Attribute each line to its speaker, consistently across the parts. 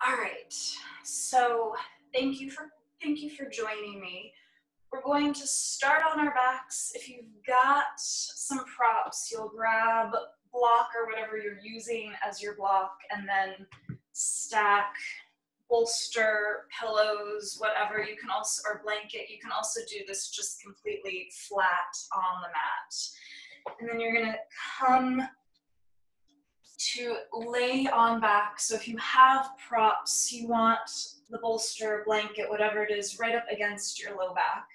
Speaker 1: All right, so thank you for joining me. We're going to start on our backs. If you've got some props, you'll grab block or whatever you're using as your block, and then stack bolster, pillows, whatever. You can also, or blanket. You can also do this just completely flat on the mat, and then you're gonna come to lay on back. So if you have props, you want the bolster, blanket, whatever it is, right up against your low back.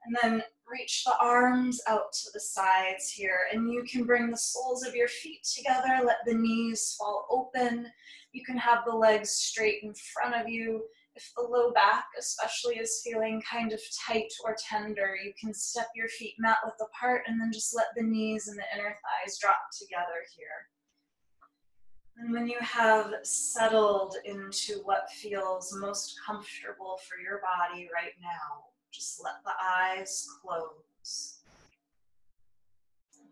Speaker 1: And then reach the arms out to the sides here. And you can bring the soles of your feet together, let the knees fall open. You can have the legs straight in front of you. If the low back especially is feeling kind of tight or tender, you can step your feet mat width apart and then just let the knees and the inner thighs drop together here. And when you have settled into what feels most comfortable for your body right now, just let the eyes close.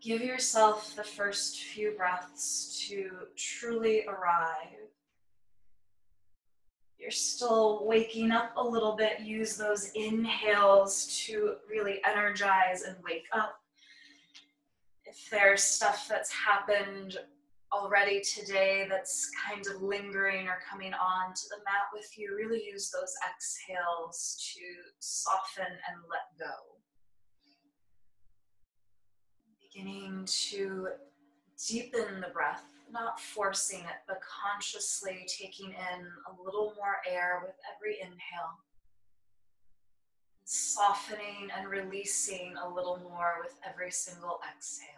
Speaker 1: Give yourself the first few breaths to truly arrive. You're still waking up a little bit. Use those inhales to really energize and wake up. If there's stuff that's happened already today that's kind of lingering or coming on to the mat with you, really use those exhales to soften and let go. Beginning to deepen the breath, not forcing it, but consciously taking in a little more air with every inhale. Softening and releasing a little more with every single exhale.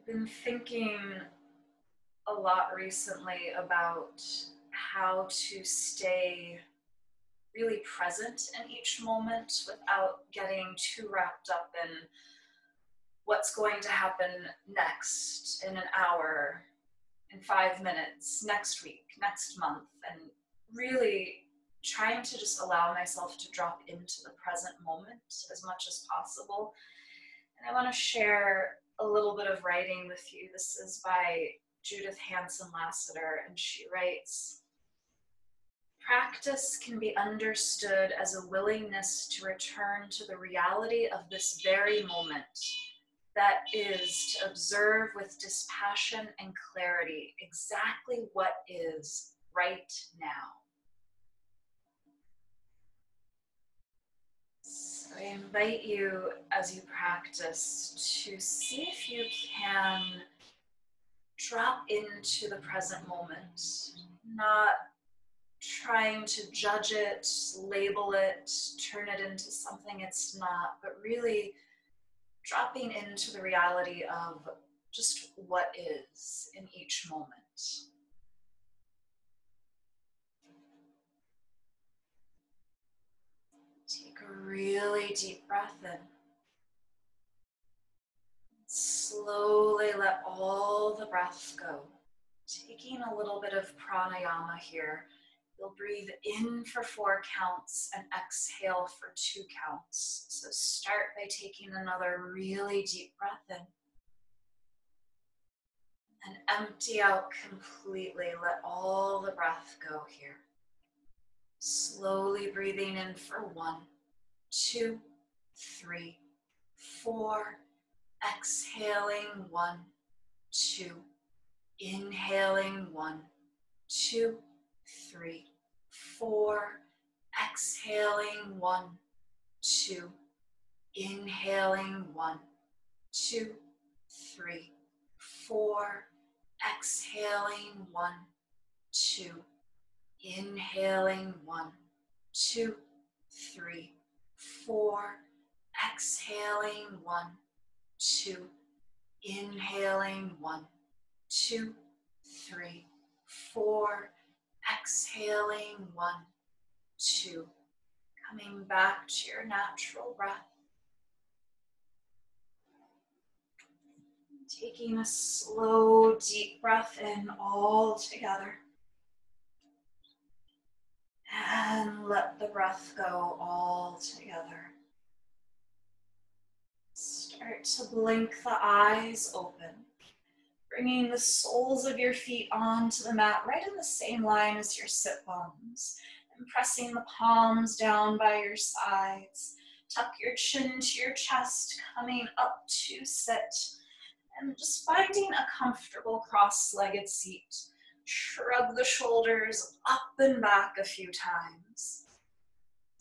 Speaker 1: I've been thinking a lot recently about how to stay really present in each moment without getting too wrapped up in what's going to happen next, in an hour, in 5 minutes, next week, next month, and really trying to just allow myself to drop into the present moment as much as possible. And I want to share a little bit of writing with you. This is by Judith Hanson Lassiter, and she writes, "Practice can be understood as a willingness to return to the reality of this very moment, that is, to observe with dispassion and clarity exactly what is right now." So I invite you, as you practice, to see if you can drop into the present moment, not trying to judge it, label it, turn it into something it's not, but really dropping into the reality of just what is in each moment. Take a really deep breath in. Slowly let all the breath go. Taking a little bit of pranayama here. You'll breathe in for 4 counts and exhale for 2 counts. So start by taking another really deep breath in. And empty out completely. Let all the breath go here. Slowly breathing in for 1, 2, 3, 4. Exhaling 1, 2. Inhaling 1, 2, 3, 4. Exhaling 1, 2. Inhaling 1, 2, 3, 4. Exhaling 1, 2. Inhaling 1, 2, 3, 4. Exhaling 1, 2. Inhaling 1, 2, 3, 4. Exhaling 1, 2. Coming back to your natural breath. Taking a slow, deep breath in all together. And let the breath go all together. to blink the eyes open, bringing the soles of your feet onto the mat right in the same line as your sit bones, and pressing the palms down by your sides. Tuck your chin to your chest, coming up to sit, and just finding a comfortable cross-legged seat. Shrug the shoulders up and back a few times.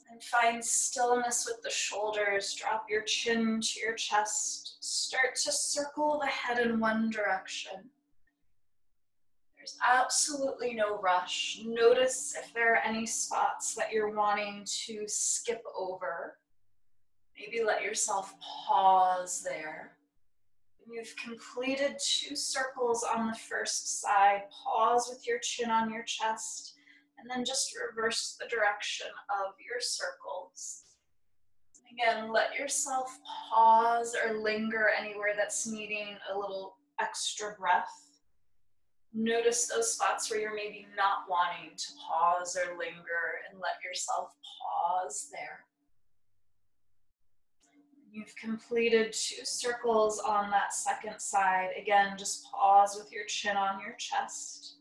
Speaker 1: And find stillness with the shoulders. Drop your chin to your chest. Start to circle the head in one direction. There's absolutely no rush. Notice if there are any spots that you're wanting to skip over. Maybe let yourself pause there. When you've completed 2 circles on the first side, pause with your chin on your chest. And then just reverse the direction of your circles. Again, let yourself pause or linger anywhere that's needing a little extra breath. Notice those spots where you're maybe not wanting to pause or linger, and let yourself pause there. You've completed 2 circles on that second side. Again, just pause with your chin on your chest.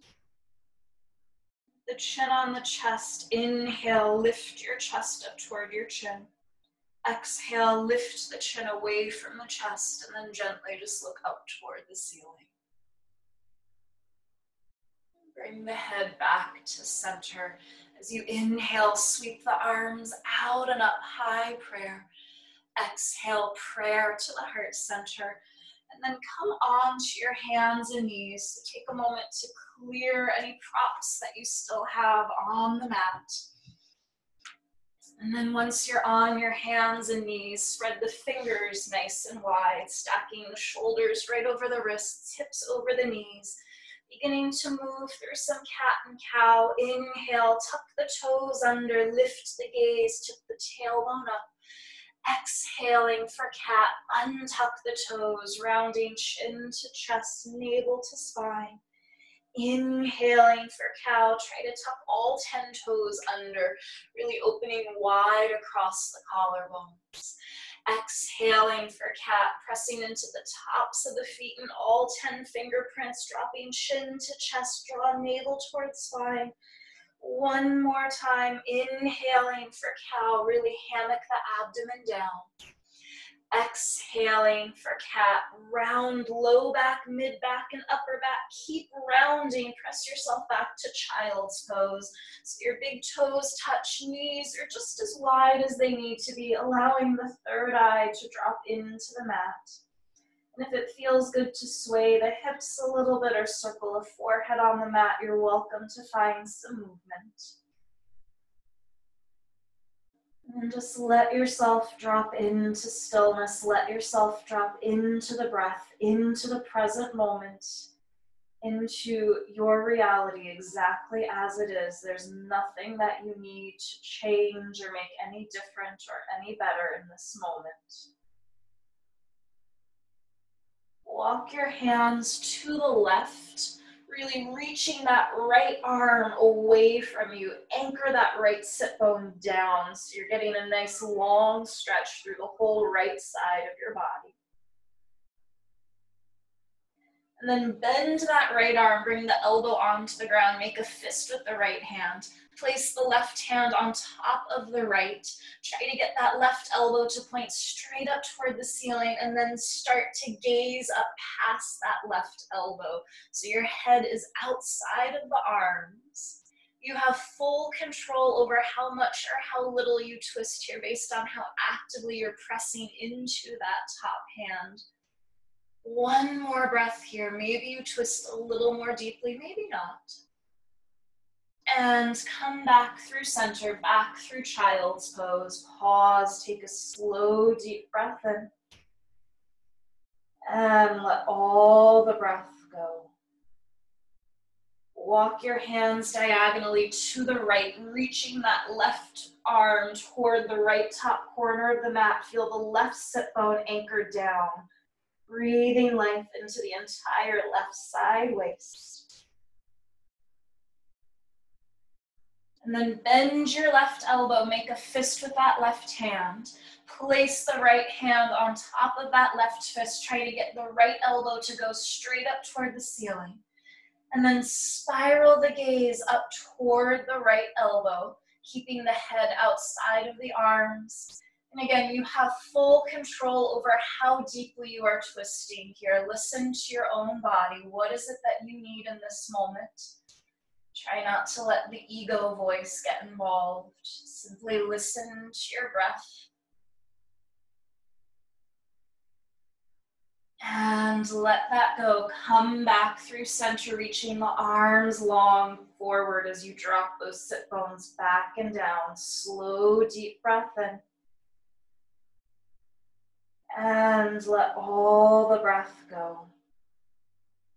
Speaker 1: The chin on the chest. Inhale, lift your chest up toward your chin. Exhale, lift the chin away from the chest, and then gently just look up toward the ceiling. Bring the head back to center. As you inhale, sweep the arms out and up high, prayer. Exhale, prayer to the heart center. And then come on to your hands and knees. Take a moment to clear any props that you still have on the mat. And then once you're on your hands and knees, spread the fingers nice and wide, stacking the shoulders right over the wrists, hips over the knees. Beginning to move through some cat and cow. Inhale, tuck the toes under, lift the gaze, tip the tailbone up. Exhaling for cat, untuck the toes, rounding chin to chest, navel to spine. Inhaling for cow, try to tuck all 10 toes under, really opening wide across the collarbones. Exhaling for cat, pressing into the tops of the feet and all 10 fingerprints, dropping chin to chest, draw navel towards spine. One more time, inhaling for cow, really hammock the abdomen down. Exhaling for cat, round low back, mid back, and upper back. Keep rounding, press yourself back to child's pose. So your big toes touch, knees are just as wide as they need to be, allowing the third eye to drop into the mat. And if it feels good to sway the hips a little bit or circle a forehead on the mat, you're welcome to find some movement. And just let yourself drop into stillness. Let yourself drop into the breath, into the present moment, into your reality exactly as it is. There's nothing that you need to change or make any different or any better in this moment. Walk your hands to the left, really reaching that right arm away from you. Anchor that right sit bone down so you're getting a nice long stretch through the whole right side of your body. And then bend that right arm, bring the elbow onto the ground, make a fist with the right hand. Place the left hand on top of the right. Try to get that left elbow to point straight up toward the ceiling, and then start to gaze up past that left elbow. So your head is outside of the arms. You have full control over how much or how little you twist here based on how actively you're pressing into that top hand. One more breath here. Maybe you twist a little more deeply, maybe not. And come back through center, back through child's pose. Pause, take a slow, deep breath in. And let all the breath go. Walk your hands diagonally to the right, reaching that left arm toward the right top corner of the mat. Feel the left sit bone anchored down. Breathing length into the entire left side waist. And then bend your left elbow, make a fist with that left hand. Place the right hand on top of that left fist. Try to get the right elbow to go straight up toward the ceiling. And then spiral the gaze up toward the right elbow, keeping the head outside of the arms. And again, you have full control over how deeply you are twisting here. Listen to your own body. What is it that you need in this moment? Try not to let the ego voice get involved. Simply listen to your breath. And let that go. Come back through center, reaching the arms long forward as you drop those sit bones back and down. Slow, deep breath in. And let all the breath go.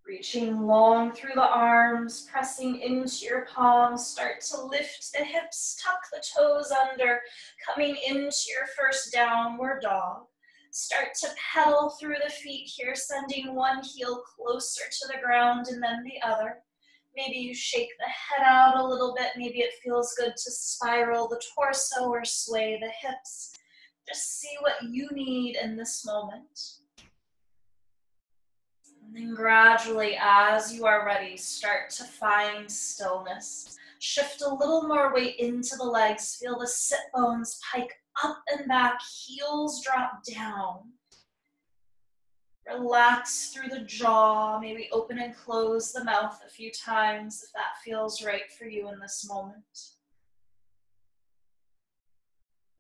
Speaker 1: Reaching long through the arms, pressing into your palms. Start to lift the hips, tuck the toes under, coming into your first downward dog. Start to pedal through the feet here, sending one heel closer to the ground and then the other. Maybe you shake the head out a little bit. Maybe it feels good to spiral the torso or sway the hips. Just see what you need in this moment. And then gradually, as you are ready, start to find stillness. Shift a little more weight into the legs. Feel the sit bones pike up and back, heels drop down. Relax through the jaw, maybe open and close the mouth a few times if that feels right for you in this moment.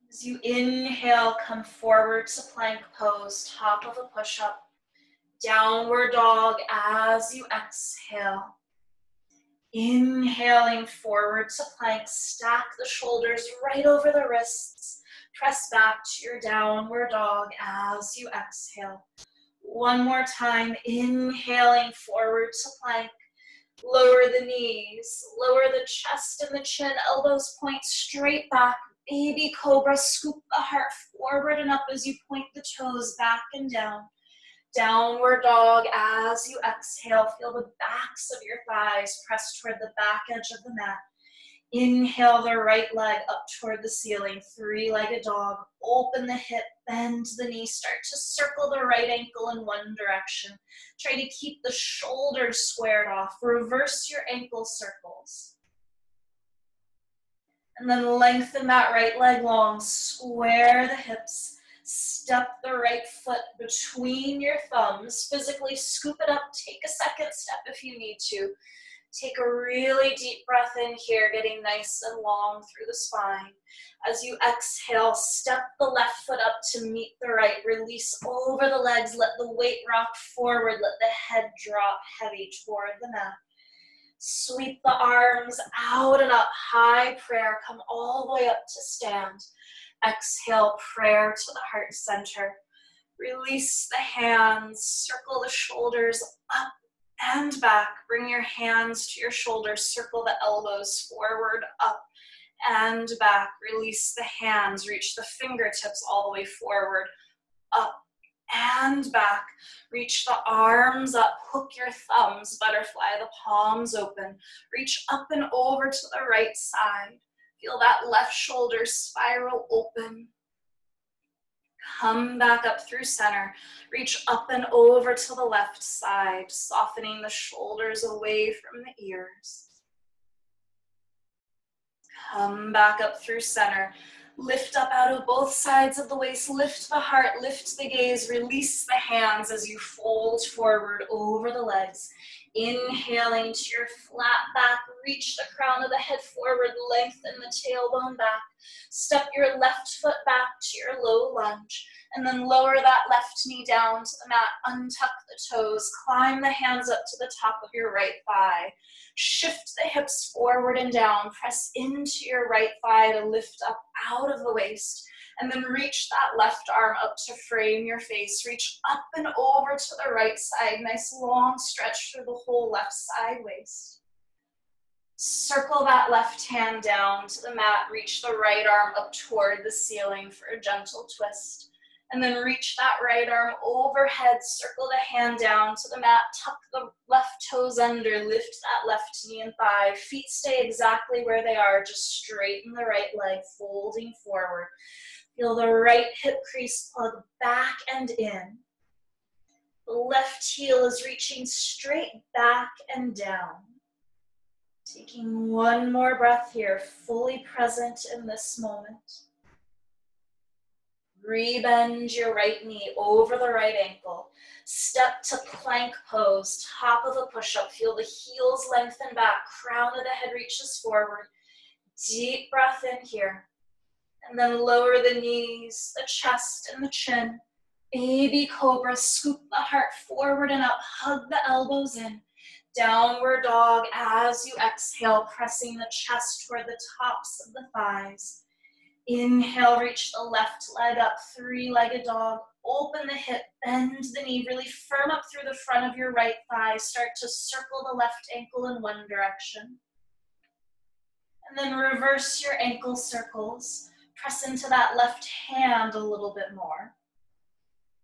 Speaker 1: As you inhale, come forward to plank pose, top of a push-up. Downward dog as you exhale. Inhaling forward to plank, stack the shoulders right over the wrists. Press back to your downward dog as you exhale. One more time, inhaling forward to plank. Lower the knees, lower the chest and the chin, elbows point straight back. Baby cobra, scoop the heart forward and up as you point the toes back and down. Downward dog as you exhale. Feel the backs of your thighs press toward the back edge of the mat. Inhale the right leg up toward the ceiling. Three-legged dog. Open the hip, bend the knee. Start to circle the right ankle in one direction. Try to keep the shoulders squared off. Reverse your ankle circles. And then lengthen that right leg long. Square the hips. Step the right foot between your thumbs. Physically scoop it up. Take a second step if you need to. Take a really deep breath in here, getting nice and long through the spine. As you exhale, step the left foot up to meet the right. Release over the legs. Let the weight rock forward. Let the head drop heavy toward the mat. Sweep the arms out and up. High prayer. Come all the way up to stand. Exhale, prayer to the heart center. Release the hands. Circle the shoulders up and back. Bring your hands to your shoulders. Circle the elbows forward, up and back. Release the hands. Reach the fingertips all the way forward, up and back. Reach the arms up. Hook your thumbs. Butterfly the palms open. Reach up and over to the right side. Feel that left shoulder spiral open. Come back up through center. Reach up and over to the left side, softening the shoulders away from the ears. Come back up through center. Lift up out of both sides of the waist. Lift the heart, lift the gaze. Release the hands as you fold forward over the legs. Inhaling to your flat back. Reach the crown of the head forward. Lengthen the tailbone back. Step your left foot back to your low lunge. And then lower that left knee down to the mat. Untuck the toes. Climb the hands up to the top of your right thigh. Shift the hips forward and down. Press into your right thigh to lift up out of the waist. And then reach that left arm up to frame your face. Reach up and over to the right side. Nice long stretch through the whole left side waist. Circle that left hand down to the mat. Reach the right arm up toward the ceiling for a gentle twist. And then reach that right arm overhead, circle the hand down to the mat, tuck the left toes under, lift that left knee and thigh. Feet stay exactly where they are, just straighten the right leg, folding forward. Feel the right hip crease plug back and in. The left heel is reaching straight back and down. Taking one more breath here, fully present in this moment. Rebend your right knee over the right ankle. Step to plank pose, top of a push-up. Feel the heels lengthen back, crown of the head reaches forward. Deep breath in here. And then lower the knees, the chest, and the chin. Baby cobra, scoop the heart forward and up. Hug the elbows in. Downward dog as you exhale, pressing the chest toward the tops of the thighs. Inhale, reach the left leg up, three-legged dog. Open the hip, bend the knee, really firm up through the front of your right thigh. Start to circle the left ankle in one direction. And then reverse your ankle circles. Press into that left hand a little bit more.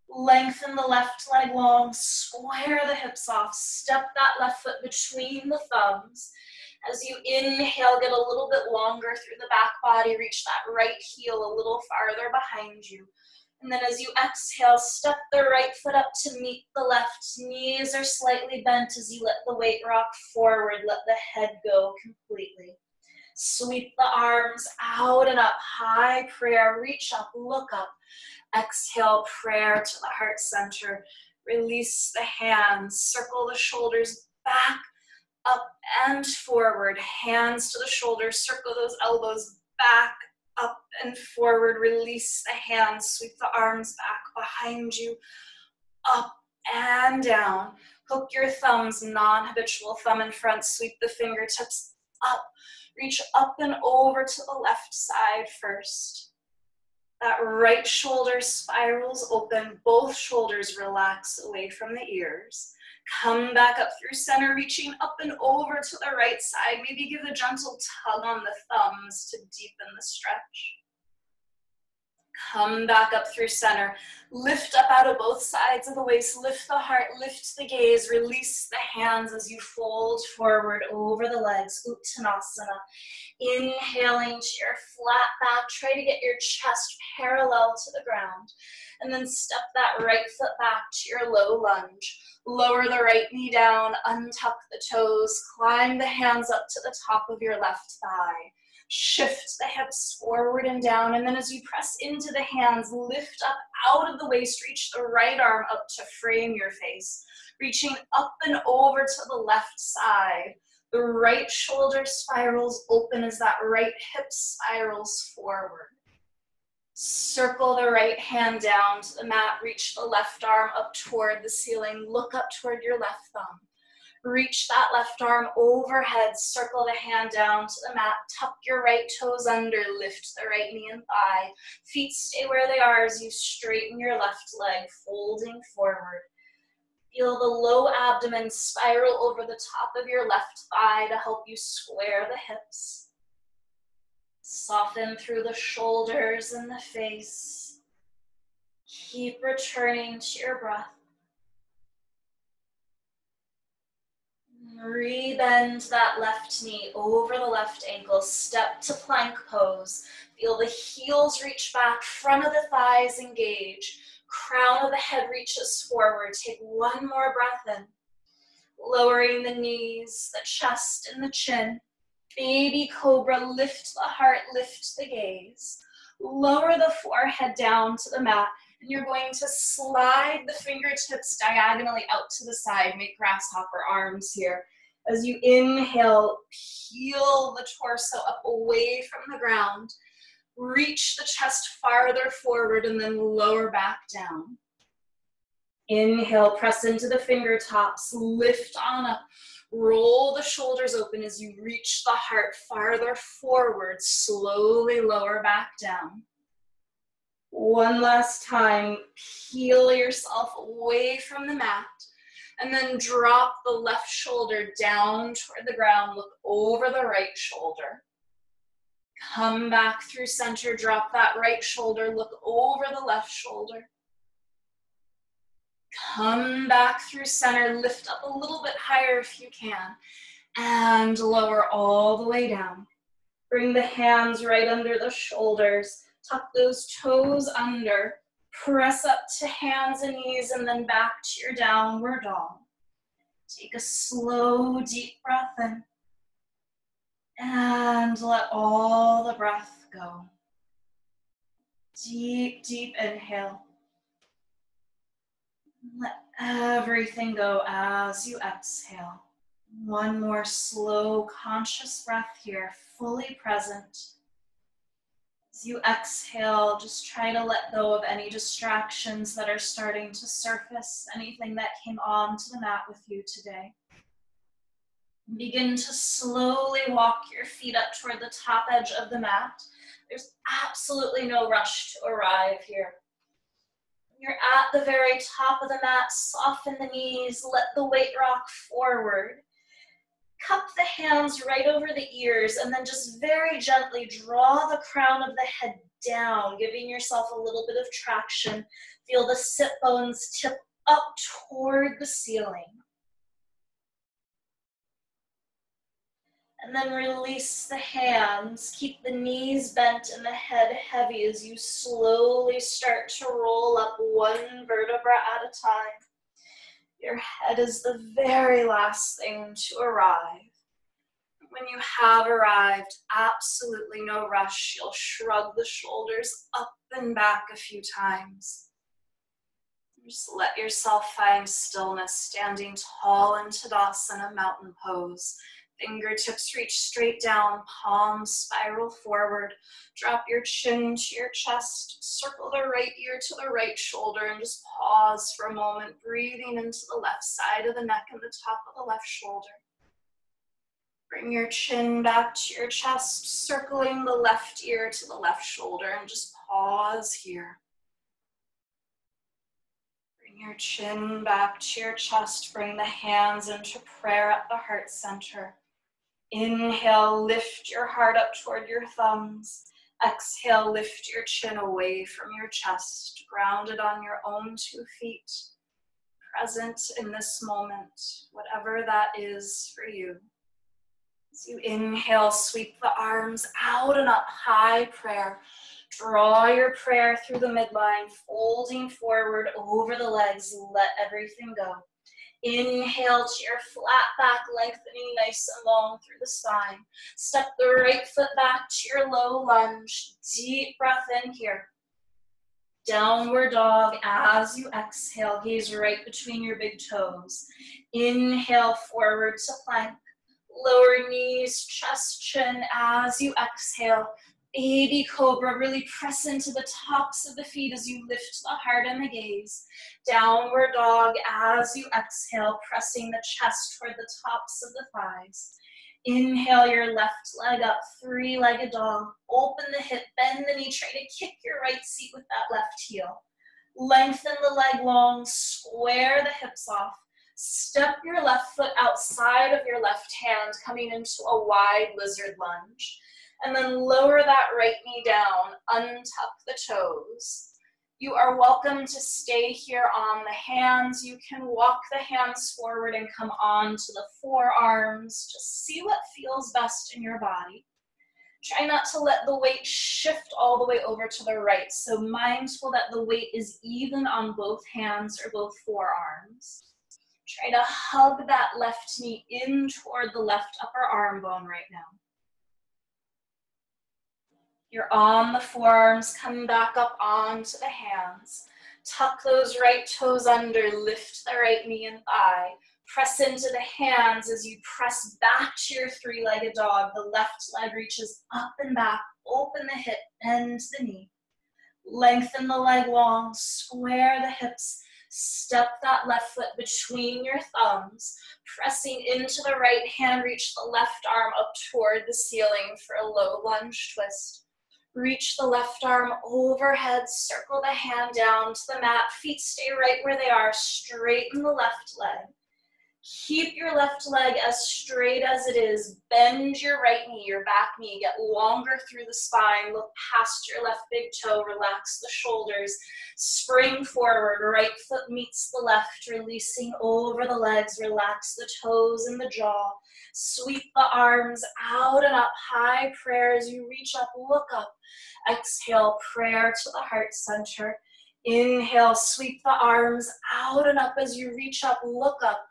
Speaker 1: Lengthen the left leg long, square the hips off. Step that left foot between the thumbs. As you inhale, get a little bit longer through the back body, reach that right heel a little farther behind you. And then as you exhale, step the right foot up to meet the left. Knees are slightly bent as you let the weight rock forward, let the head go completely. Sweep the arms out and up, high prayer, reach up, look up. Exhale, prayer to the heart center. Release the hands, circle the shoulders back, up and forward, hands to the shoulders, circle those elbows back, up and forward, release the hands, sweep the arms back behind you, up and down. Hook your thumbs, non-habitual thumb in front, sweep the fingertips up, reach up and over to the left side first. That right shoulder spirals open, both shoulders relax away from the ears. Come back up through center, reaching up and over to the right side. Maybe give a gentle tug on the thumbs to deepen the stretch. Come back up through center. Lift up out of both sides of the waist. Lift the heart, lift the gaze. Release the hands as you fold forward over the legs. Uttanasana. Inhaling to your flat back. Try to get your chest parallel to the ground. And then step that right foot back to your low lunge. Lower the right knee down. Untuck the toes. Climb the hands up to the top of your left thigh. Shift the hips forward and down, and then as you press into the hands, lift up out of the waist, reach the right arm up to frame your face, reaching up and over to the left side. The right shoulder spirals open as that right hip spirals forward. Circle the right hand down to the mat, reach the left arm up toward the ceiling, look up toward your left thumb. Reach that left arm overhead, circle the hand down to the mat, tuck your right toes under, lift the right knee and thigh. Feet stay where they are as you straighten your left leg, folding forward. Feel the low abdomen spiral over the top of your left thigh to help you square the hips. Soften through the shoulders and the face. Keep returning to your breath. Rebend that left knee over the left ankle. Step to plank pose. Feel the heels reach back, front of the thighs engage. Crown of the head reaches forward. Take one more breath in. Lowering the knees, the chest, and the chin. Baby cobra, lift the heart, lift the gaze. Lower the forehead down to the mat. And you're going to slide the fingertips diagonally out to the side. Make grasshopper arms here. As you inhale, peel the torso up away from the ground. Reach the chest farther forward and then lower back down. Inhale, press into the fingertops, lift on up. Roll the shoulders open as you reach the heart farther forward. Slowly lower back down. One last time, peel yourself away from the mat, and then drop the left shoulder down toward the ground, look over the right shoulder. Come back through center, drop that right shoulder, look over the left shoulder. Come back through center, lift up a little bit higher if you can, and lower all the way down. Bring the hands right under the shoulders, tuck those toes under, press up to hands and knees, and then back to your downward dog. Take a slow, deep breath in, and let all the breath go. Deep, deep inhale. Let everything go as you exhale. One more slow, conscious breath here, fully present. As you exhale, just try to let go of any distractions that are starting to surface, anything that came onto the mat with you today. Begin to slowly walk your feet up toward the top edge of the mat. There's absolutely no rush to arrive here. When you're at the very top of the mat, soften the knees, let the weight rock forward. Cup the hands right over the ears and then just very gently draw the crown of the head down, giving yourself a little bit of traction. Feel the sit bones tip up toward the ceiling. And then release the hands. Keep the knees bent and the head heavy as you slowly start to roll up one vertebra at a time. Your head is the very last thing to arrive. When you have arrived, absolutely no rush. You'll shrug the shoulders up and back a few times. Just let yourself find stillness, standing tall in Tadasana, mountain pose. Fingertips reach straight down, palms spiral forward. Drop your chin to your chest, circle the right ear to the right shoulder, and just pause for a moment, breathing into the left side of the neck and the top of the left shoulder. Bring your chin back to your chest, circling the left ear to the left shoulder, and just pause here. Bring your chin back to your chest, bring the hands into prayer at the heart center. Inhale, lift your heart up toward your thumbs. Exhale, lift your chin away from your chest, grounded on your own 2 feet, present in this moment, whatever that is for you. As you inhale, sweep the arms out and up, high prayer. Draw your prayer through the midline, folding forward over the legs, let everything go. Inhale to your flat back, lengthening nice and long through the spine. Step the right foot back to your low lunge. Deep breath in here. Downward dog as you exhale, gaze right between your big toes. Inhale forward to plank. Lower knees, chest, chin as you exhale. Baby cobra, really press into the tops of the feet as you lift the heart and the gaze. Downward dog as you exhale, pressing the chest toward the tops of the thighs. Inhale your left leg up, 3-legged dog. Open the hip, bend the knee, try to kick your right seat with that left heel. Lengthen the leg long, square the hips off. Step your left foot outside of your left hand, coming into a wide lizard lunge. And then lower that right knee down, untuck the toes. You are welcome to stay here on the hands. You can walk the hands forward and come on to the forearms. Just see what feels best in your body. Try not to let the weight shift all the way over to the right. So mindful that the weight is even on both hands or both forearms. Try to hug that left knee in toward the left upper arm bone right now. You're on the forearms, come back up onto the hands. Tuck those right toes under, lift the right knee and thigh. Press into the hands as you press back to your 3-legged dog. The left leg reaches up and back, open the hip, bend the knee. Lengthen the leg long, square the hips. Step that left foot between your thumbs. Pressing into the right hand, reach the left arm up toward the ceiling for a low lunge twist. Reach the left arm overhead, circle the hand down to the mat. Feet stay right where they are, straighten the left leg. Keep your left leg as straight as it is. Bend your right knee, your back knee. Get longer through the spine. Look past your left big toe. Relax the shoulders. Spring forward. Right foot meets the left. Releasing over the legs. Relax the toes and the jaw. Sweep the arms out and up. High prayer as you reach up. Look up. Exhale, prayer to the heart center. Inhale, sweep the arms out and up as you reach up. Look up.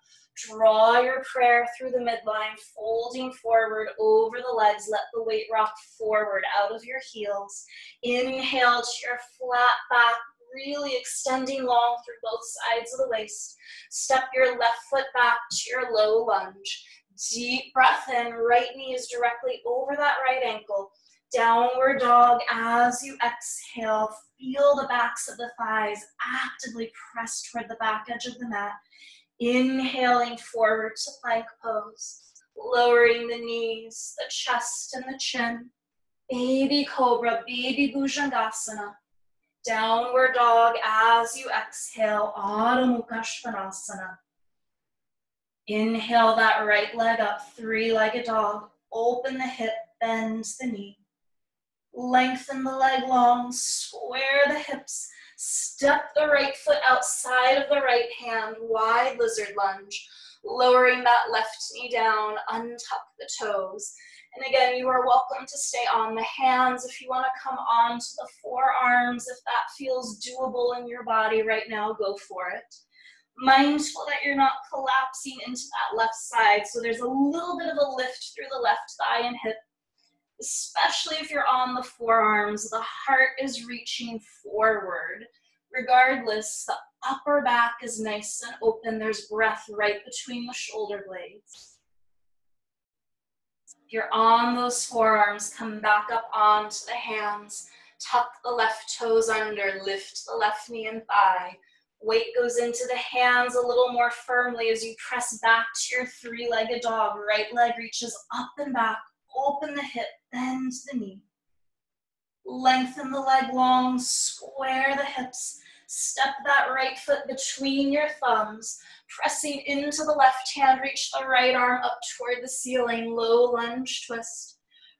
Speaker 1: Draw your prayer through the midline, folding forward over the legs. Let the weight rock forward out of your heels. Inhale to your flat back, really extending long through both sides of the waist. Step your left foot back to your low lunge. Deep breath in, right knee is directly over that right ankle. Downward dog as you exhale. Feel the backs of the thighs actively press toward the back edge of the mat. Inhaling forward to plank pose, lowering the knees, the chest, and the chin. Baby cobra, baby bhujangasana. Downward dog as you exhale, Adho Mukha Svanasana. Inhale that right leg up, three-legged dog. Open the hip, bend the knee. Lengthen the leg long, square the hips. Step the right foot outside of the right hand, wide lizard lunge. Lowering that left knee down, untuck the toes. And again, you are welcome to stay on the hands if you want to come on to the forearms. If that feels doable in your body right now, go for it. Mindful that you're not collapsing into that left side, so there's a little bit of a lift through the left thigh and hip. Especially if you're on the forearms, the heart is reaching forward. Regardless, the upper back is nice and open. There's breath right between the shoulder blades. If you're on those forearms, come back up onto the hands. Tuck the left toes under, lift the left knee and thigh. Weight goes into the hands a little more firmly as you press back to your three-legged dog. Right leg reaches up and back. Open the hip, bend the knee. Lengthen the leg long, square the hips. Step that right foot between your thumbs. Pressing into the left hand, reach the right arm up toward the ceiling. Low lunge twist.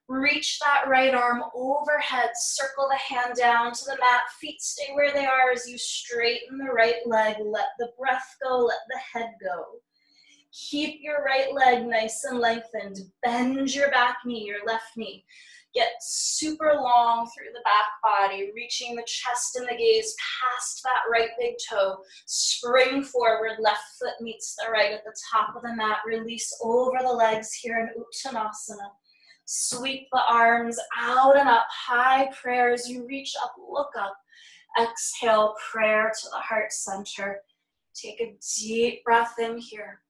Speaker 1: Reach that right arm overhead. Circle the hand down to the mat. Feet stay where they are as you straighten the right leg. Let the breath go, let the head go. Keep your right leg nice and lengthened. Bend your back knee, your left knee. Get super long through the back body, reaching the chest and the gaze past that right big toe. Spring forward, left foot meets the right at the top of the mat. Release over the legs here in Uttanasana. Sweep the arms out and up. High prayer as you reach up, look up. Exhale, prayer to the heart center. Take a deep breath in here.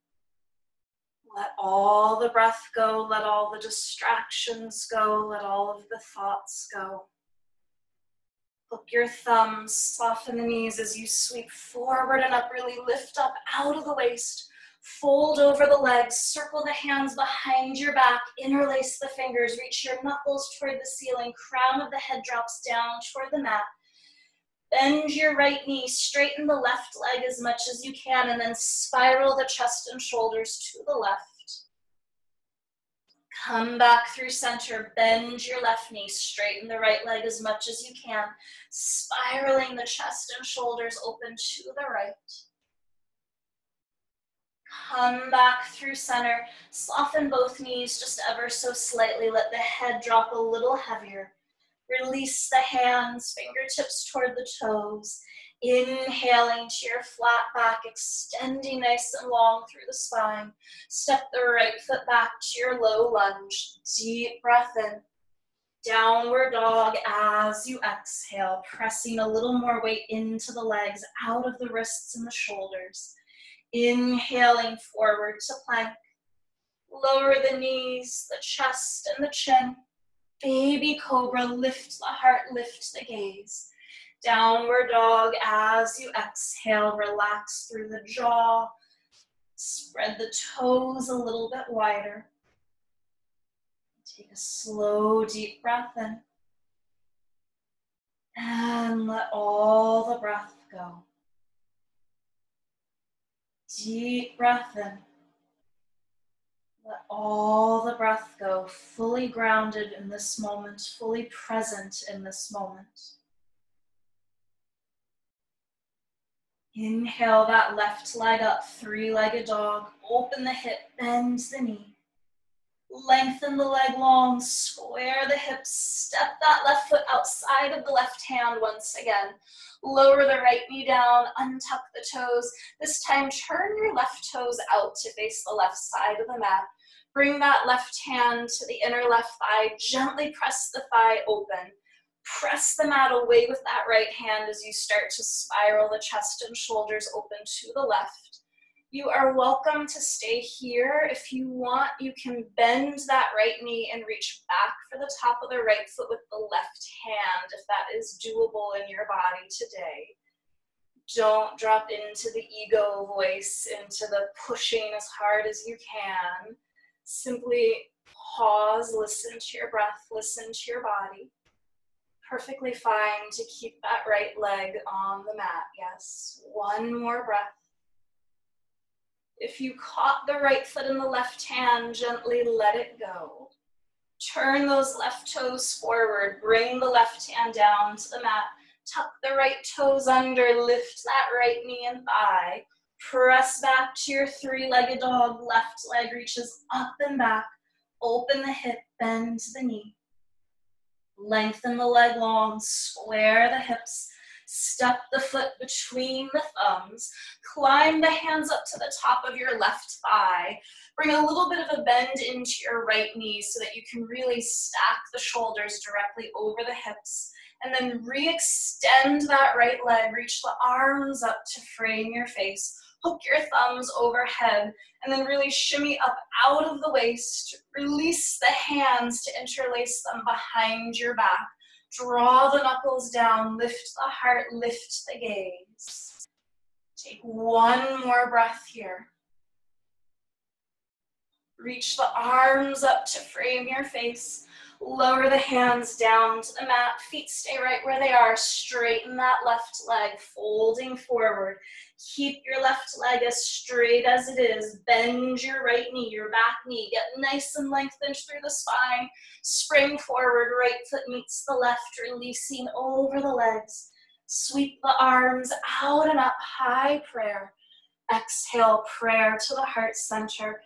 Speaker 1: Let all the breath go, let all the distractions go, let all of the thoughts go. Hook your thumbs, soften the knees as you sweep forward and up, really lift up out of the waist. Fold over the legs, circle the hands behind your back, interlace the fingers, reach your knuckles toward the ceiling, crown of the head drops down toward the mat. Bend your right knee, straighten the left leg as much as you can, and then spiral the chest and shoulders to the left. Come back through center, bend your left knee, straighten the right leg as much as you can, spiraling the chest and shoulders open to the right. Come back through center, soften both knees just ever so slightly, let the head drop a little heavier. Release the hands, fingertips toward the toes. Inhaling to your flat back, extending nice and long through the spine. Step the right foot back to your low lunge. Deep breath in. Downward dog as you exhale, pressing a little more weight into the legs, out of the wrists and the shoulders. Inhaling forward to plank. Lower the knees, the chest, and the chin. Baby cobra, lift the heart, lift the gaze. Downward dog as you exhale, relax through the jaw. Spread the toes a little bit wider. Take a slow, deep breath in. And let all the breath go. Deep breath in. Let all the breath go, fully grounded in this moment, fully present in this moment. Inhale that left leg up, three-legged dog. Open the hip, bend the knee. Lengthen the leg long, square the hips, step that left foot outside of the left hand once again. Lower the right knee down, untuck the toes. This time, turn your left toes out to face the left side of the mat. Bring that left hand to the inner left thigh, gently press the thigh open. Press the mat away with that right hand as you start to spiral the chest and shoulders open to the left. You are welcome to stay here. If you want, you can bend that right knee and reach back for the top of the right foot with the left hand, if that is doable in your body today. Don't drop into the ego voice, into the pushing as hard as you can. Simply pause, listen to your breath, listen to your body. Perfectly fine to keep that right leg on the mat, yes. One more breath. If you caught the right foot in the left hand, gently let it go. Turn those left toes forward, bring the left hand down to the mat. Tuck the right toes under, lift that right knee and thigh. Press back to your three-legged dog, left leg reaches up and back. Open the hip, bend the knee. Lengthen the leg long, square the hips, step the foot between the thumbs, climb the hands up to the top of your left thigh, bring a little bit of a bend into your right knee so that you can really stack the shoulders directly over the hips, and then re-extend that right leg, reach the arms up to frame your face, hook your thumbs overhead, and then really shimmy up out of the waist. Release the hands to interlace them behind your back. Draw the knuckles down, lift the heart, lift the gaze. Take one more breath here. Reach the arms up to frame your face. Lower the hands down to the mat. Feet stay right where they are. Straighten that left leg, folding forward. Keep your left leg as straight as it is. Bend your right knee, your back knee. Get nice and lengthened through the spine. Spring forward, right foot meets the left, releasing over the legs. Sweep the arms out and up, high prayer. Exhale, prayer to the heart center.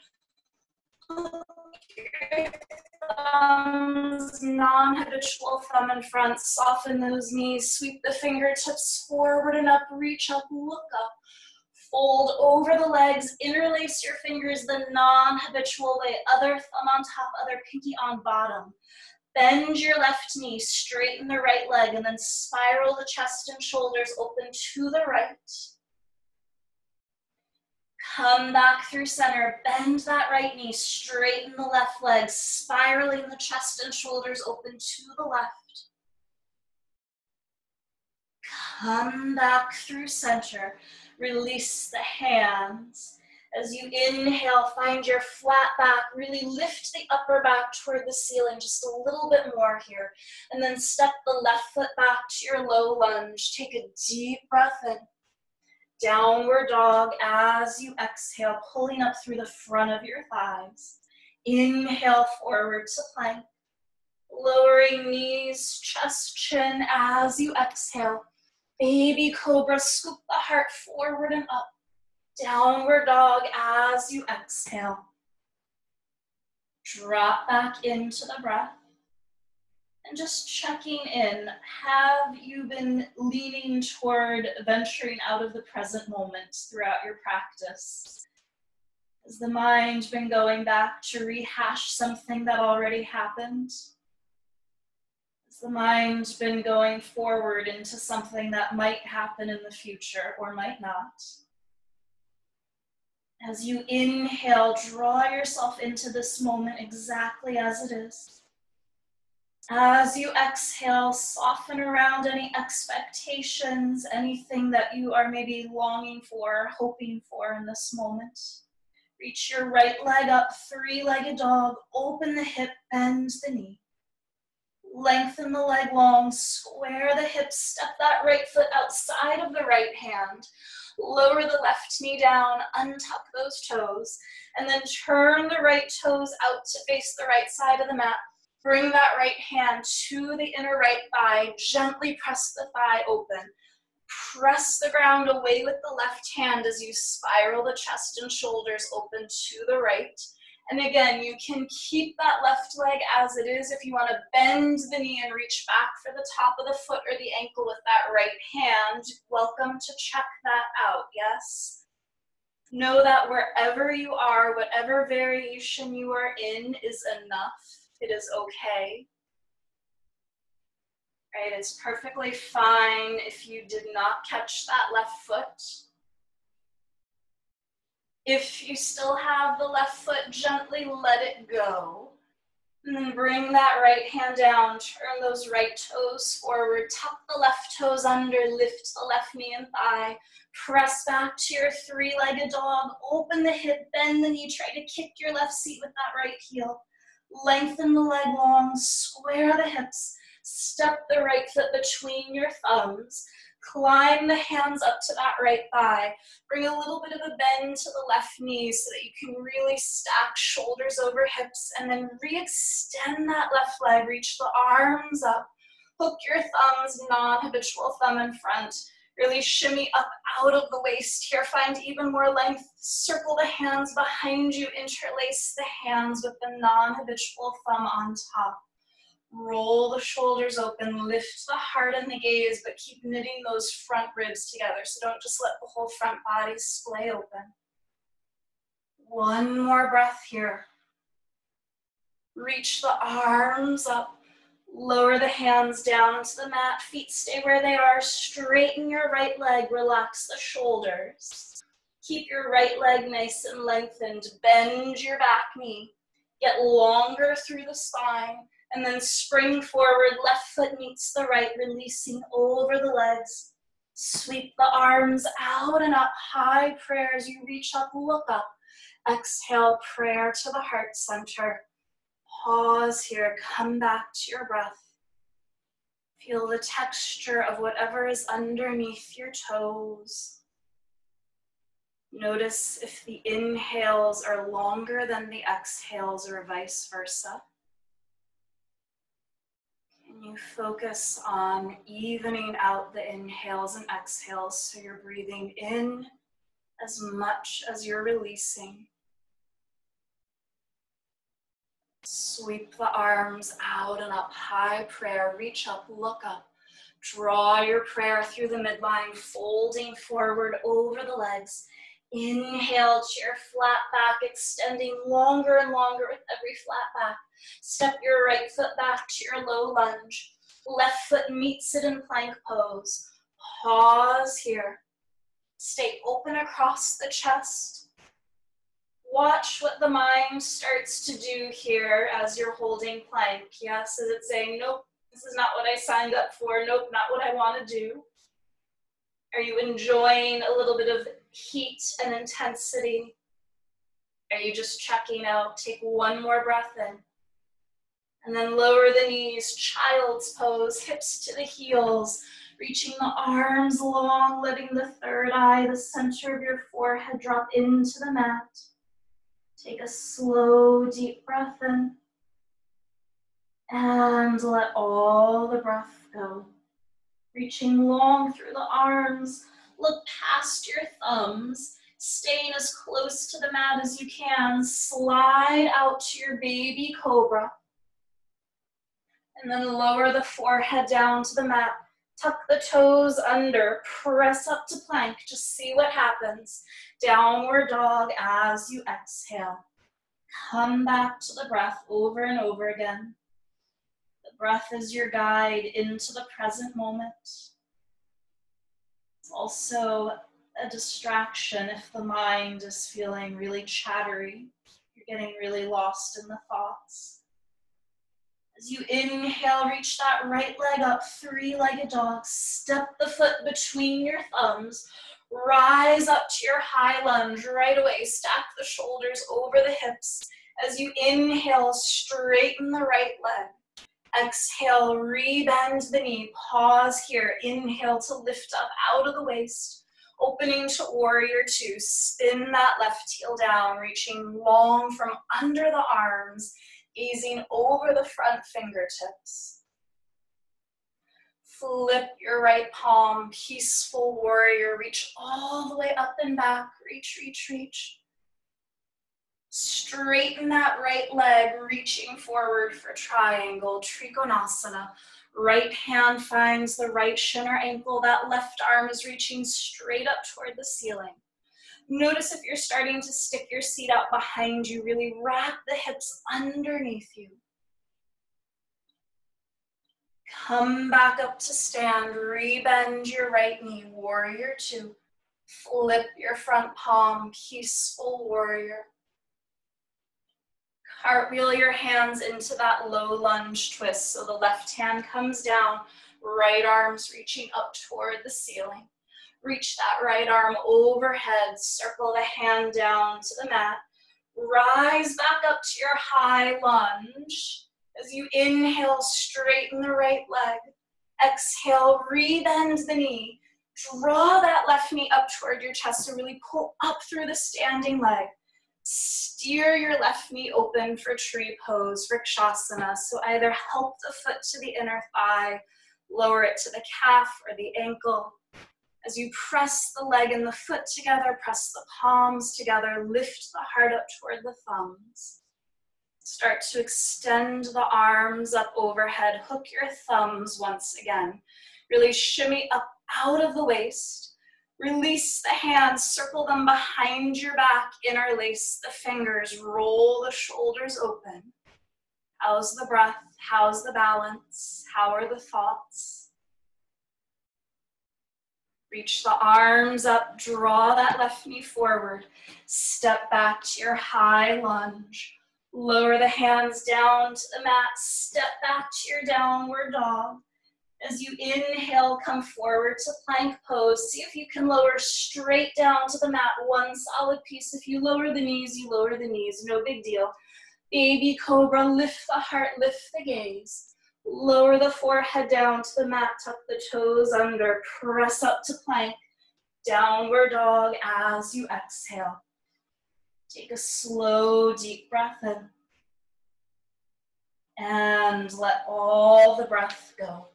Speaker 1: Thumbs, non-habitual thumb in front, soften those knees, sweep the fingertips forward and up, reach up, look up. Fold over the legs, interlace your fingers the non-habitual way, other thumb on top, other pinky on bottom. Bend your left knee, straighten the right leg, and then spiral the chest and shoulders open to the right. Come back through center, bend that right knee, straighten the left leg, spiraling the chest and shoulders open to the left. Come back through center, release the hands. As you inhale, find your flat back, really lift the upper back toward the ceiling, just a little bit more here. And then step the left foot back to your low lunge. Take a deep breath in. Downward dog as you exhale, pulling up through the front of your thighs. Inhale forward to plank. Lowering knees, chest, chin as you exhale. Baby cobra, scoop the heart forward and up. Downward dog as you exhale. Drop back into the breath. And just checking in, have you been leaning toward venturing out of the present moment throughout your practice? Has the mind been going back to rehash something that already happened? Has the mind been going forward into something that might happen in the future or might not? As you inhale, draw yourself into this moment exactly as it is. As you exhale, soften around any expectations, anything that you are maybe longing for, hoping for in this moment. Reach your right leg up, three-legged dog, open the hip, bend the knee. Lengthen the leg long, square the hips, step that right foot outside of the right hand. Lower the left knee down, untuck those toes, and then turn the right toes out to face the right side of the mat. Bring that right hand to the inner right thigh. Gently press the thigh open. Press the ground away with the left hand as you spiral the chest and shoulders open to the right. And again, you can keep that left leg as it is if you want to bend the knee and reach back for the top of the foot or the ankle with that right hand. Welcome to check that out, yes? Know that wherever you are, whatever variation you are in is enough. It is okay. Right? It's perfectly fine if you did not catch that left foot. If you still have the left foot, gently let it go. And then bring that right hand down, turn those right toes forward, tuck the left toes under, lift the left knee and thigh, press back to your three-legged dog, open the hip, bend the knee, try to kick your left seat with that right heel. Lengthen the leg long, square the hips, step the right foot between your thumbs, climb the hands up to that right thigh. Bring a little bit of a bend to the left knee so that you can really stack shoulders over hips, and then re-extend that left leg. Reach the arms up. Hook your thumbs, non-habitual thumb in front. Really shimmy up out of the waist here. Find even more length. Circle the hands behind you. Interlace the hands with the non-habitual thumb on top. Roll the shoulders open, lift the heart and the gaze, but keep knitting those front ribs together. So don't just let the whole front body splay open. One more breath here. Reach the arms up. Lower the hands down to the mat. Feet stay where they are. Straighten your right leg. Relax the shoulders. Keep your right leg nice and lengthened. Bend your back knee. Get longer through the spine. And then spring forward, left foot meets the right, releasing over the legs. Sweep the arms out and up, high prayer as you reach up, look up. Exhale, prayer to the heart center. Pause here, come back to your breath. Feel the texture of whatever is underneath your toes. Notice if the inhales are longer than the exhales or vice versa. You focus on evening out the inhales and exhales so you're breathing in as much as you're releasing. Sweep the arms out and up, high prayer, reach up, look up. Draw your prayer through the midline, folding forward over the legs. Inhale to your flat back, extending longer and longer with every flat back. Step your right foot back to your low lunge. Left foot meets it in plank pose. Pause here. Stay open across the chest. Watch what the mind starts to do here as you're holding plank. Yes, is it saying, nope, this is not what I signed up for. Nope, not what I want to do. Are you enjoying a little bit of heat and intensity? Are you just checking out? Take one more breath in. And then lower the knees, child's pose, hips to the heels, reaching the arms long, letting the third eye, the center of your forehead, drop into the mat. Take a slow, deep breath in. And let all the breath go. Reaching long through the arms, look past your thumbs, staying as close to the mat as you can. Slide out to your baby cobra. And then lower the forehead down to the mat. Tuck the toes under, press up to plank. Just see what happens. Downward dog as you exhale. Come back to the breath over and over again. The breath is your guide into the present moment. It's also a distraction if the mind is feeling really chattery. You're getting really lost in the thoughts. As you inhale, reach that right leg up, three-legged dog. Step the foot between your thumbs. Rise up to your high lunge right away. Stack the shoulders over the hips. As you inhale, straighten the right leg. Exhale, rebend the knee. Pause here. Inhale to lift up out of the waist. Opening to warrior two, spin that left heel down, reaching long from under the arms, gazing over the front fingertips. Flip your right palm, peaceful warrior, reach all the way up and back, reach, reach, reach. Straighten that right leg, reaching forward for triangle, Trikonasana. Right hand finds the right shin or ankle, that left arm is reaching straight up toward the ceiling. Notice if you're starting to stick your seat out behind you, really wrap the hips underneath you. Come back up to stand, rebend your right knee, warrior two. Flip your front palm, peaceful warrior. Cartwheel your hands into that low lunge twist. So the left hand comes down, right arm's reaching up toward the ceiling. Reach that right arm overhead, circle the hand down to the mat. Rise back up to your high lunge. As you inhale, straighten the right leg. Exhale, rebend the knee. Draw that left knee up toward your chest and really pull up through the standing leg. Steer your left knee open for tree pose, Vrikshasana. So either help the foot to the inner thigh, lower it to the calf or the ankle. As you press the leg and the foot together, press the palms together, lift the heart up toward the thumbs. Start to extend the arms up overhead, hook your thumbs once again. Really shimmy up out of the waist. Release the hands, circle them behind your back, interlace the fingers, roll the shoulders open. How's the breath? How's the balance? How are the thoughts? Reach the arms up, draw that left knee forward. Step back to your high lunge. Lower the hands down to the mat, step back to your downward dog. As you inhale, come forward to plank pose. See if you can lower straight down to the mat, one solid piece. If you lower the knees, you lower the knees, no big deal. Baby cobra, lift the heart, lift the gaze. Lower the forehead down to the mat, tuck the toes under, press up to plank. Downward dog as you exhale. Take a slow, deep breath in. And let all the breath go.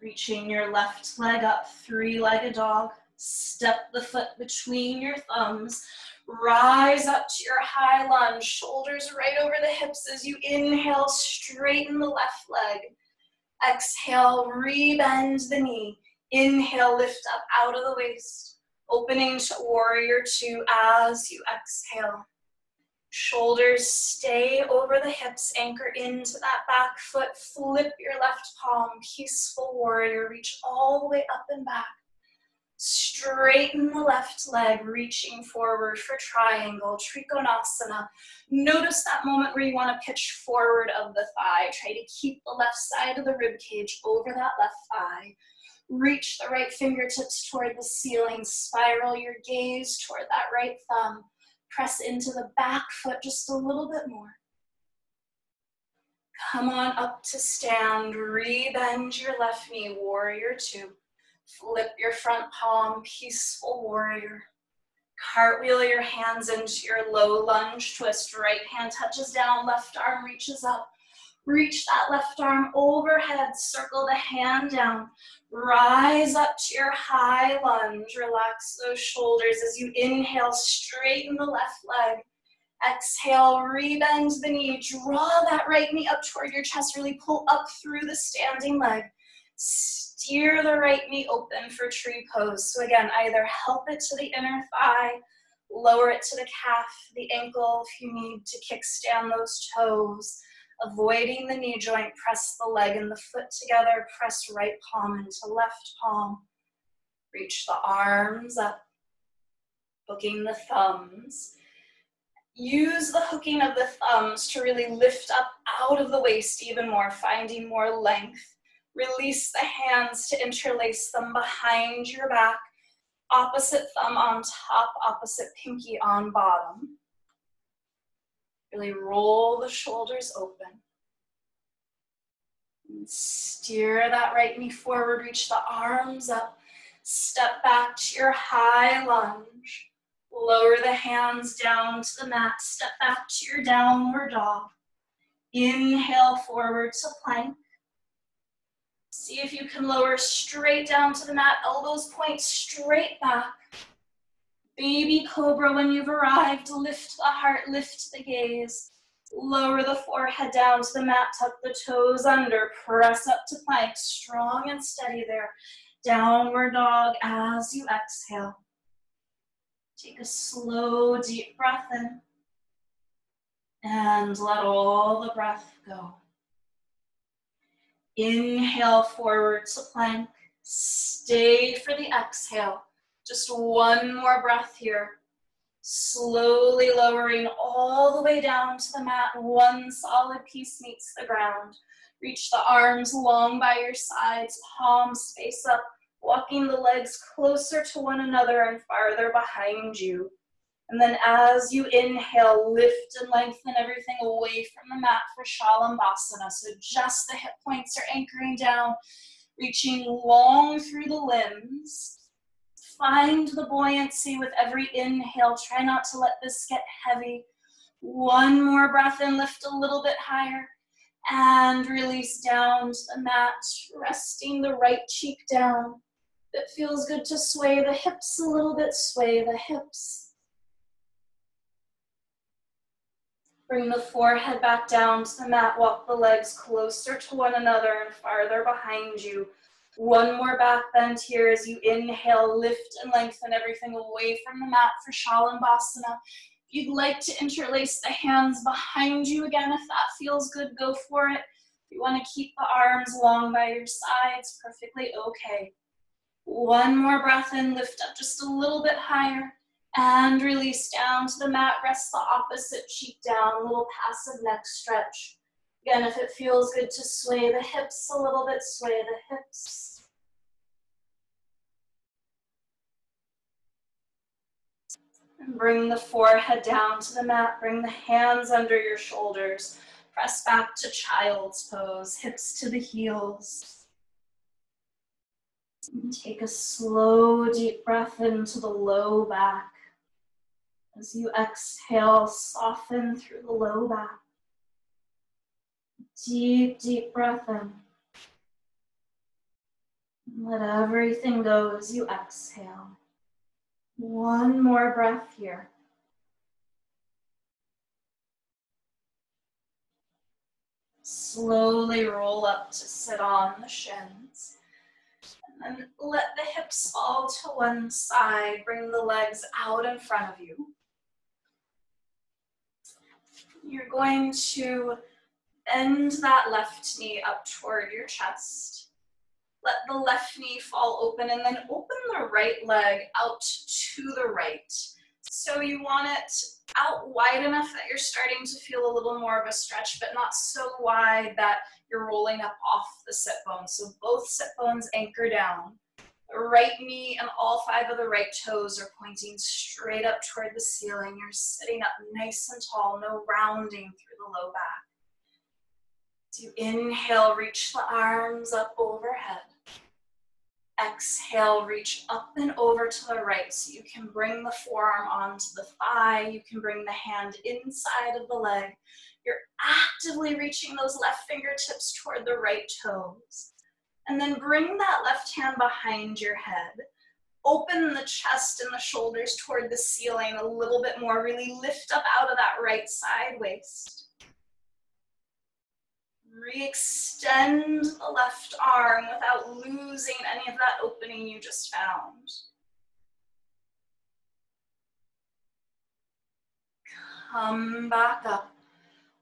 Speaker 1: Reaching your left leg up, three-legged dog. Step the foot between your thumbs. Rise up to your high lunge, shoulders right over the hips as you inhale, straighten the left leg. Exhale, rebend the knee. Inhale, lift up out of the waist. Opening to warrior two as you exhale. Shoulders stay over the hips, anchor into that back foot, flip your left palm, peaceful warrior, reach all the way up and back. Straighten the left leg, reaching forward for triangle, Trikonasana. Notice that moment where you want to pitch forward of the thigh. Try to keep the left side of the rib cage over that left thigh. Reach the right fingertips toward the ceiling, spiral your gaze toward that right thumb. Press into the back foot just a little bit more. Come on up to stand, rebend your left knee, warrior two. Flip your front palm, peaceful warrior. Cartwheel your hands into your low lunge twist. Right hand touches down, left arm reaches up. Reach that left arm overhead, circle the hand down. Rise up to your high lunge, relax those shoulders as you inhale, straighten the left leg. Exhale, rebend the knee, draw that right knee up toward your chest, really pull up through the standing leg. Steer the right knee open for tree pose. So again, either help it to the inner thigh, lower it to the calf, the ankle if you need to kickstand those toes. Avoiding the knee joint, press the leg and the foot together, press right palm into left palm. Reach the arms up, hooking the thumbs. Use the hooking of the thumbs to really lift up out of the waist even more, finding more length. Release the hands to interlace them behind your back. Opposite thumb on top, opposite pinky on bottom. Really roll the shoulders open. Steer that right knee forward, reach the arms up. Step back to your high lunge. Lower the hands down to the mat. Step back to your downward dog. Inhale forward to plank. See if you can lower straight down to the mat. Elbows point straight back. Baby cobra when you've arrived. Lift the heart, lift the gaze. Lower the forehead down to the mat. Tuck the toes under. Press up to plank. Strong and steady there. Downward dog as you exhale. Take a slow, deep breath in. And let all the breath go. Inhale forward to plank. Stay for the exhale. Just one more breath here. Slowly lowering all the way down to the mat. One solid piece meets the ground. Reach the arms long by your sides, palms face up, walking the legs closer to one another and farther behind you. And then as you inhale, lift and lengthen everything away from the mat for Shalambhasana. So just the hip points are anchoring down, reaching long through the limbs. Find the buoyancy with every inhale. Try not to let this get heavy. One more breath in, lift a little bit higher. And release down to the mat, resting the right cheek down. It feels good to sway the hips a little bit, sway the hips. Bring the forehead back down to the mat, walk the legs closer to one another and farther behind you. One more back bend here as you inhale, lift and lengthen everything away from the mat for Shalambhasana. If you'd like to interlace the hands behind you again, if that feels good, go for it. If you want to keep the arms long by your sides, perfectly okay. One more breath in, lift up just a little bit higher, and release down to the mat. Rest the opposite cheek down, a little passive neck stretch. Again, if it feels good to sway the hips a little bit, sway the hips. And bring the forehead down to the mat. Bring the hands under your shoulders. Press back to child's pose, hips to the heels. And take a slow, deep breath into the low back. As you exhale, soften through the low back. Deep, deep breath in. Let everything go as you exhale. One more breath here. Slowly roll up to sit on the shins. And then let the hips fall to one side. Bring the legs out in front of you. You're going to bend that left knee up toward your chest. Let the left knee fall open and then open the right leg out to the right. So you want it out wide enough that you're starting to feel a little more of a stretch, but not so wide that you're rolling up off the sit bones. So both sit bones anchor down. The right knee and all 5 of the right toes are pointing straight up toward the ceiling. You're sitting up nice and tall, no rounding through the low back. As you inhale, reach the arms up overhead. Exhale, reach up and over to the right so you can bring the forearm onto the thigh. You can bring the hand inside of the leg. You're actively reaching those left fingertips toward the right toes. And then bring that left hand behind your head. Open the chest and the shoulders toward the ceiling a little bit more. Really lift up out of that right side waist. Re-extend the left arm without losing any of that opening you just found. Come back up.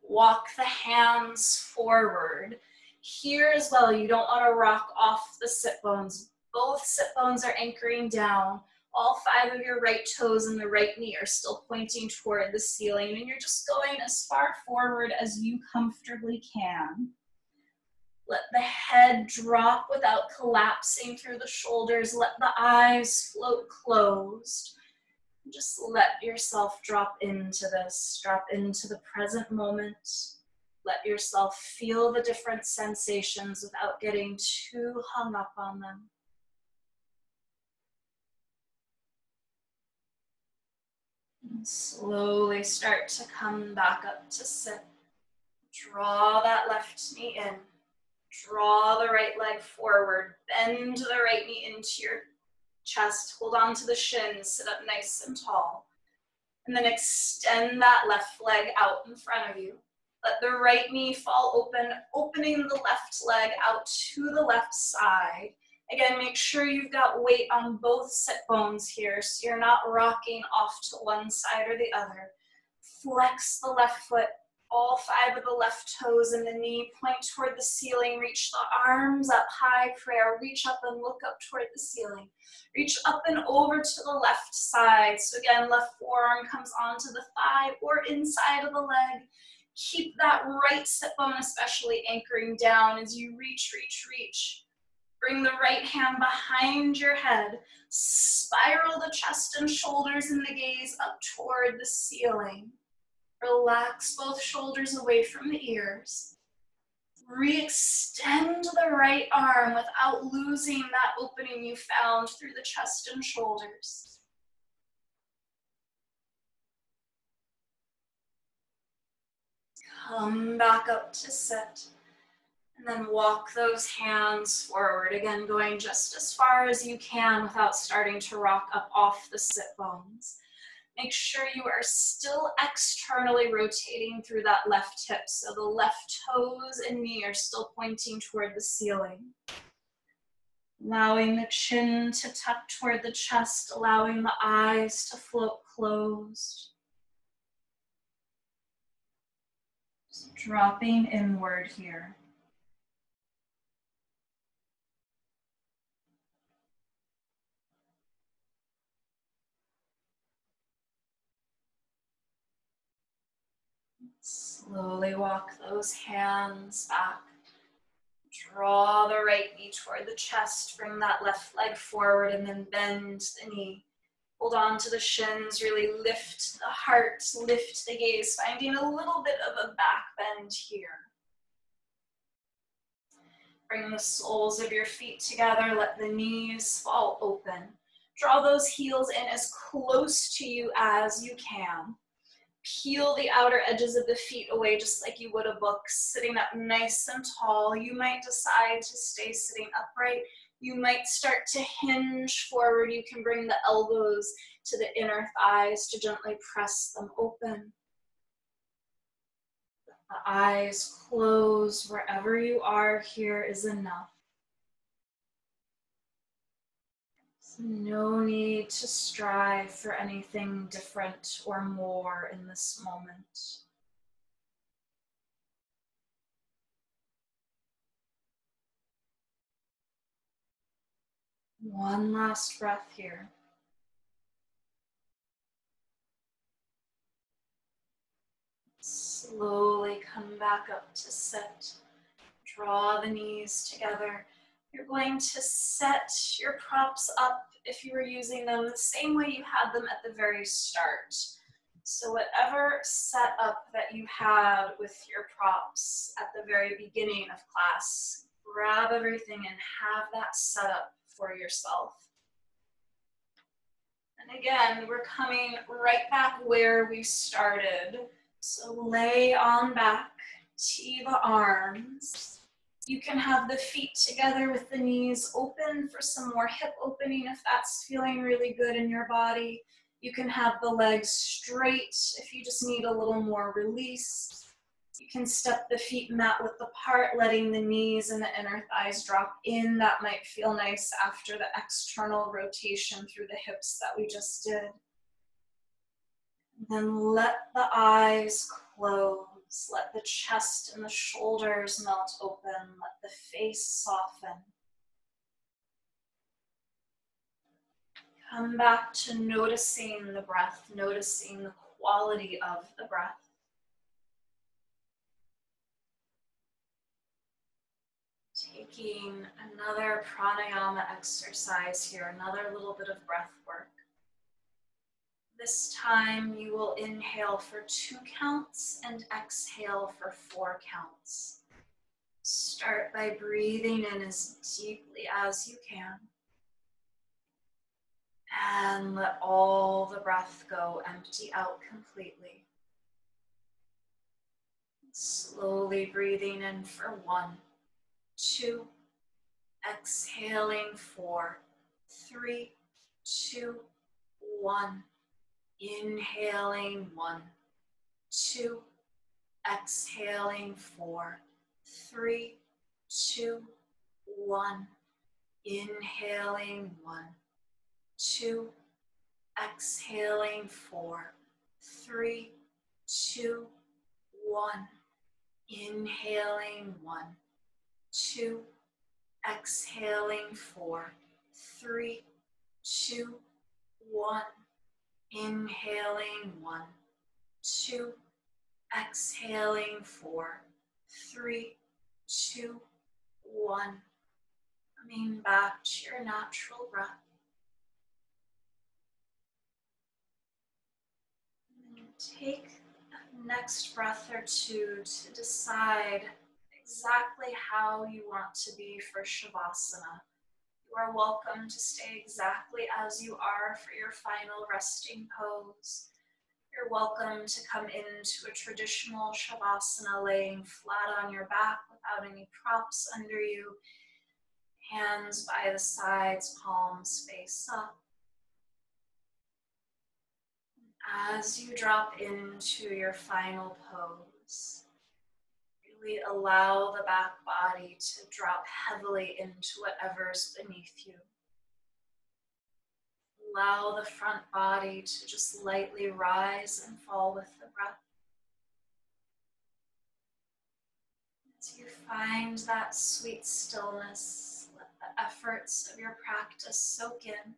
Speaker 1: Walk the hands forward. Here as well, you don't want to rock off the sit bones. Both sit bones are anchoring down. All 5 of your right toes and the right knee are still pointing toward the ceiling, and you're just going as far forward as you comfortably can. Let the head drop without collapsing through the shoulders. Let the eyes float closed. Just let yourself drop into this. Drop into the present moment. Let yourself feel the different sensations without getting too hung up on them. And slowly start to come back up to sit. Draw that left knee in. Draw the right leg forward. Bend the right knee into your chest. Hold on to the shins. Sit up nice and tall. And then extend that left leg out in front of you. Let the right knee fall open, opening the left leg out to the left side. Again, make sure you've got weight on both sit bones here so you're not rocking off to one side or the other. Flex the left foot, all 5 of the left toes and the knee, point toward the ceiling, reach the arms up high, prayer, reach up and look up toward the ceiling. Reach up and over to the left side. So again, left forearm comes onto the thigh or inside of the leg. Keep that right sit bone especially anchoring down as you reach, reach, reach. Bring the right hand behind your head. Spiral the chest and shoulders and the gaze up toward the ceiling. Relax both shoulders away from the ears. Re-extend the right arm without losing that opening you found through the chest and shoulders. Come back up to sit. And then walk those hands forward. Again, going just as far as you can without starting to rock up off the sit bones. Make sure you are still externally rotating through that left hip. So the left toes and knee are still pointing toward the ceiling. Allowing the chin to tuck toward the chest, allowing the eyes to float closed. Just dropping inward here. Slowly walk those hands back. Draw the right knee toward the chest. Bring that left leg forward and then bend the knee. Hold on to the shins. Really lift the heart, lift the gaze, finding a little bit of a back bend here. Bring the soles of your feet together. Let the knees fall open. Draw those heels in as close to you as you can. Peel the outer edges of the feet away just like you would a book, sitting up nice and tall. You might decide to stay sitting upright. You might start to hinge forward. You can bring the elbows to the inner thighs to gently press them open. The eyes close. Wherever you are here is enough. No need to strive for anything different or more in this moment. One last breath here. Slowly come back up to sit. Draw the knees together. You're going to set your props up, if you were using them, the same way you had them at the very start. So whatever setup that you had with your props at the very beginning of class, grab everything and have that set up for yourself. And again, we're coming right back where we started. So lay on back, tee the arms. You can have the feet together with the knees open for some more hip opening if that's feeling really good in your body. You can have the legs straight if you just need a little more release. You can step the feet mat width apart, letting the knees and the inner thighs drop in. That might feel nice after the external rotation through the hips that we just did. Then let the eyes close. Let the chest and the shoulders melt open. Let the face soften. Come back to noticing the breath, noticing the quality of the breath. Taking another pranayama exercise here, another little bit of breath work. This time you will inhale for 2 counts and exhale for 4 counts. Start by breathing in as deeply as you can. And let all the breath go, empty out completely. Slowly breathing in for 1, 2, exhaling 4, 3, 2, 1. Inhaling 1, 2, exhaling 4, 3, 2, 1. Inhaling 1, 2, exhaling 4, 3, 2, 1. Inhaling 1, 2, exhaling 4, 3, 2, 1. Inhaling 1, 2, exhaling 4, 3, 2, 1. Coming back to your natural breath. And take a next breath or two to decide exactly how you want to be for Shavasana. You are welcome to stay exactly as you are for your final resting pose. You're welcome to come into a traditional Shavasana, laying flat on your back without any props under you. Hands by the sides, palms face up. As you drop into your final pose, really allow the back body to drop heavily into whatever's beneath you. Allow the front body to just lightly rise and fall with the breath. As you find that sweet stillness, let the efforts of your practice soak in.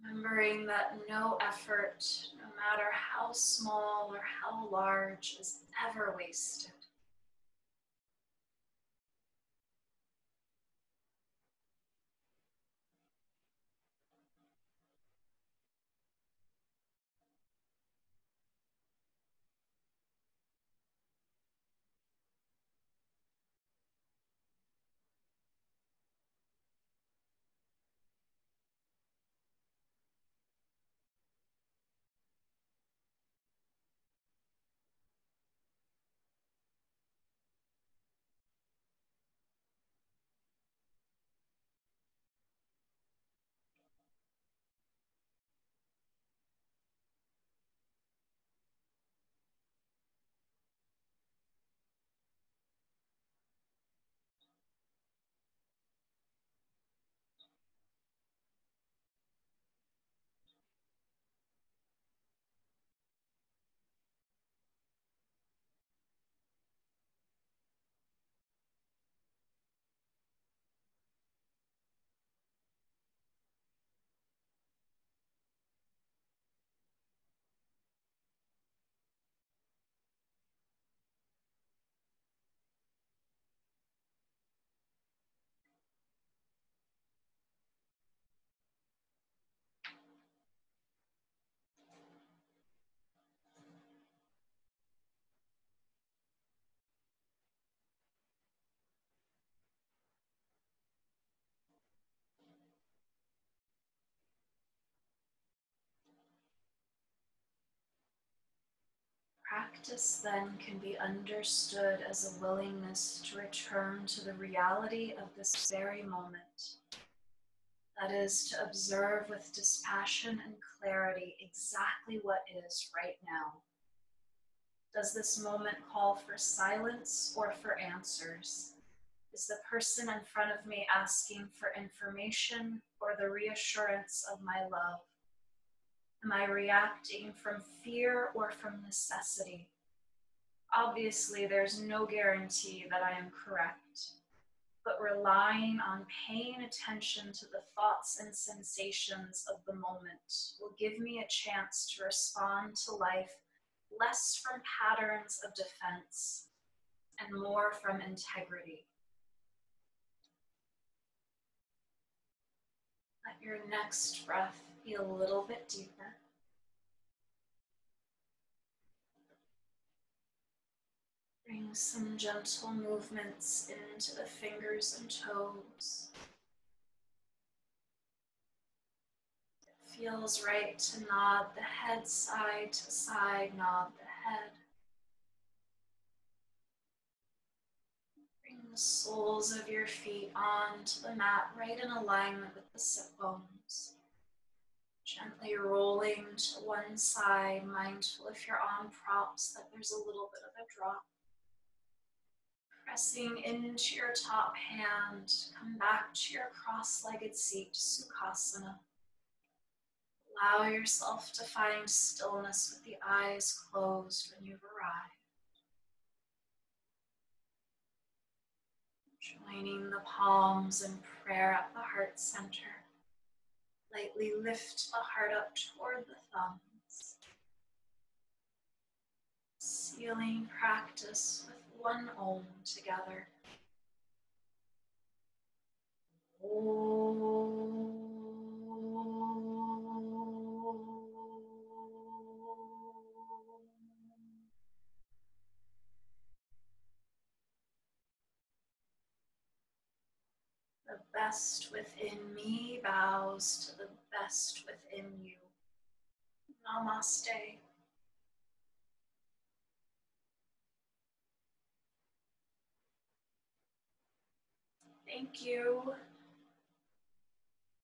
Speaker 1: Remembering that no effort, no matter how small or how large, is ever wasted. Practice then can be understood as a willingness to return to the reality of this very moment. That is, to observe with dispassion and clarity exactly what is right now. Does this moment call for silence or for answers? Is the person in front of me asking for information or the reassurance of my love? Am I reacting from fear or from necessity? Obviously, there's no guarantee that I am correct, but relying on paying attention to the thoughts and sensations of the moment will give me a chance to respond to life less from patterns of defense and more from integrity. Let your next breath Be a little bit deeper. Bring some gentle movements into the fingers and toes. It feels right to nod the head side to side, nod the head. Bring the soles of your feet onto the mat, right in alignment with the sit bones. Gently rolling to one side, mindful if you're on props that there's a little bit of a drop. Pressing into your top hand, come back to your cross-legged seat, Sukhasana. Allow yourself to find stillness with the eyes closed when you've arrived. Joining the palms in prayer at the heart center. Lightly lift the heart up toward the thumbs. Sealing practice with one Om together. The best within me bows to the best within you. Namaste. Thank you.